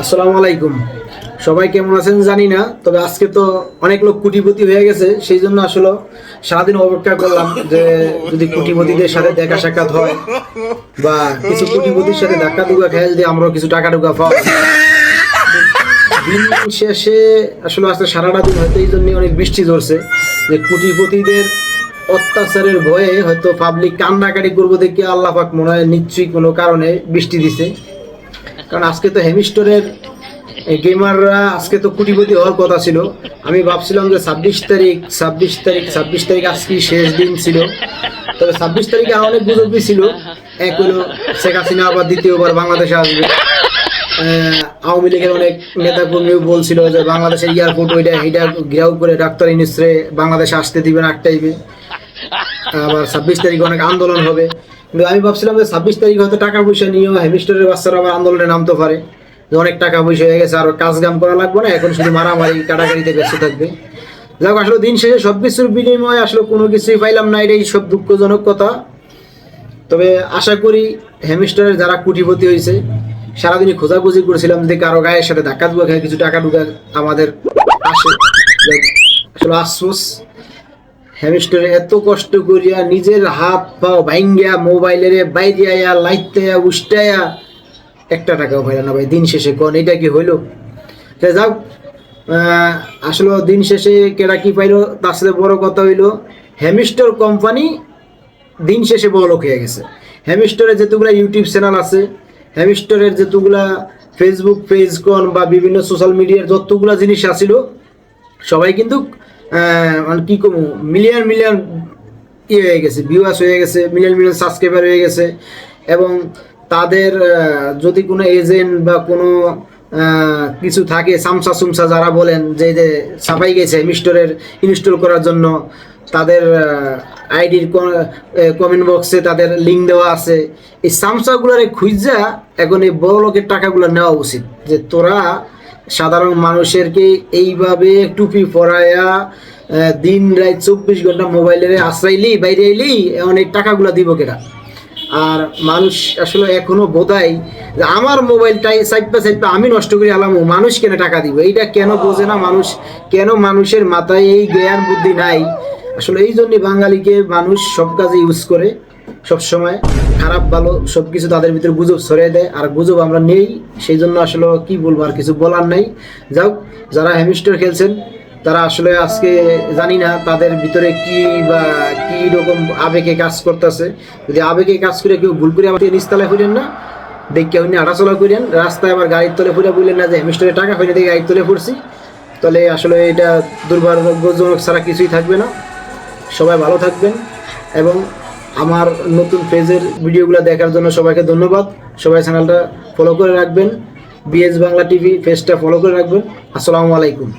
আসসালামু আলাইকুম। সবাই কেমন আছেন জানি না, তবে আজকে তো অনেক লোক কোটিপতি হয়ে গেছে, সেই জন্য আসলে সারাদিন অপেক্ষা করলাম যে যদি কোটিপতিদের সাথে দেখা সাক্ষাৎ হয় বা কিছু কোটিপতির সাথে ধাক্কা টুকা খেয়ে যদি আমরাও কিছু টাকা টুকা পাই। দিন শেষে আসলে আজকে সারাটা দিন হয়তো এই জন্য অনেক বৃষ্টি ঝরছে যে কোটিপতিদের অত্যাচারের ভয়ে হয়তো পাবলিক কান্নাকাটি করবো দেখে আল্লাহ পাক মনে হয় নিশ্চয়ই কোনো কারণে বৃষ্টি দিছে। কারণ আজকে তো হ্যামিস্টরের গেমাররা আজকে তো কোটিপতি হওয়ার কথা ছিল। আমি ভাবছিলাম যে 26 তারিখ আজকে শেষ দিন ছিল, তবে 26 তারিখে আর অনেক গুজবই ছিল। এক হলো শেখ হাসিনা আবার দ্বিতীয়বার বাংলাদেশে আসবে। আওয়ামী লীগের অনেক নেতা কর্মীও বলছিল যে বাংলাদেশের এয়ারপোর্ট ওইটা এইটা ঘেরাও করে ডাক্তার ইউনূসরে বাংলাদেশে আসতে দিবে না, আটটাইবে। আবার 26 তারিখে অনেক আন্দোলন হবে, কিন্তু আমি ভাবছিলাম যে 26 তারিখ হয়তো টাকা পয়সা নিয়েও হ্যামিস্টরের বাচ্চারা আবার আন্দোলনে নামতে পারে, যে অনেক টাকা পয়সা হয়ে গেছে আর কাজ কাম করা লাগবে না, এখন শুধু মারামারি কাটাকাটিতে ব্যস্ত থাকবে। যাক, আসলে দিন শেষে সব কিছুর বিনিময়ে আসলে কোনো কিছুই পাইলাম না, এটাই সব দুঃখজনক কথা। তবে আশা করি হ্যামিস্টরের যারা কোটিপতি হয়েছে সারাদিনই খোঁজাখুঁজি করেছিলাম যে কারো গায়ের সাথে ধাক্কা ধুকা খেয়ে কিছু টাকা টুকা আমাদের আসে। আসলে আফসোস, হ্যামিস্টরে এত কষ্ট করিয়া নিজের হাত পাও ভাঙ্গিয়া মোবাইলের বাইরে আয়া লাইতে উষ্টায়া একটা টাকাও পাইল না ভাই। দিন শেষে কোন এটা কি হইল? যাক, আসলে দিন শেষে কেরা কি পাইলো তার সাথে বড় কথা হইলো হ্যামিস্টর কোম্পানি দিন শেষে বড়লোক হয়ে গেছে। হ্যামিস্টরের যেতগুলা ইউটিউব চ্যানেল আছে, হ্যামিস্টরের যেতগুলা ফেসবুক পেজ কোন বা বিভিন্ন সোশ্যাল মিডিয়ার যতগুলা জিনিস আছিল, সবাই কিন্তু মানে কি কম মিলিয়ন মিলিয়ন ইয়ে হয়ে গেছে, ভিউয়ার্স হয়ে গেছে, মিলিয়ন মিলিয়ন সাবস্ক্রাইবার হয়ে গেছে। এবং তাদের যদি কোনো এজেন্ট বা কোনো কিছু থাকে, সামসা সুমসা যারা বলেন যে যে ছাপাই গেছে মিস্টরের ইনস্টল করার জন্য, তাদের আইডির কমেন্ট বক্সে তাদের লিঙ্ক দেওয়া আছে। এই সামসাগুলোর খুঁজা এখন এই বড় লোকের টাকাগুলো নেওয়া উচিত, যে তোরা সাধারণ মানুষেরকে এইভাবে টুপি পরায়া দিন রাত 24 ঘন্টা মোবাইলের আশ্রাইলি বাইরে এলি, অনেক টাকাগুলো দিব কেনা। আর মানুষ আসলে এখনো বোধায় যে আমার মোবাইলটাই সাইডপা আমি নষ্ট করে আলাম, মানুষ কেন টাকা দিব, এইটা কেন বোঝে না মানুষ? কেন মানুষের মাথায় এই জ্ঞান বুদ্ধি নাই? আসলে এই জন্যই বাঙালিকে মানুষ সব কাজে ইউজ করে, সব সময় খারাপ ভালো সব কিছু তাদের ভিতরে গুজব ছড়িয়ে দেয়, আর গুজব আমরা নেই। সেই জন্য আসলে কি বলবো, আর কিছু বলার নাই। যাও, যারা হ্যামিস্টর খেলছেন তারা আসলে আজকে জানি না তাদের ভিতরে কি বা কি রকম আবেগে কাজ করতেছে। যদি আবেগে কাজ করে কেউ ভুল করে আমাকে নিচতলায় ফিরেন না, দেখে উনি আটাচলা করেন, রাস্তায় আবার গাড়ির তলে ফুলে বললেন না যে হ্যামিস্টরে টাকা হয়নি দেখে গাড়ির তলে পড়ছি, তাহলে আসলে এটা দুর্ভাগ্যজনক ছাড়া কিছুই থাকবে না। সবাই ভালো থাকবেন এবং আমার নতুন পেজের ভিডিওগুলো দেখার জন্য সবাইকে ধন্যবাদ। সবাই চ্যানেলটা ফলো করে রাখবেন, বিএস বাংলা টিভি পেজটা ফলো করে রাখবেন। আসসালামু আলাইকুম।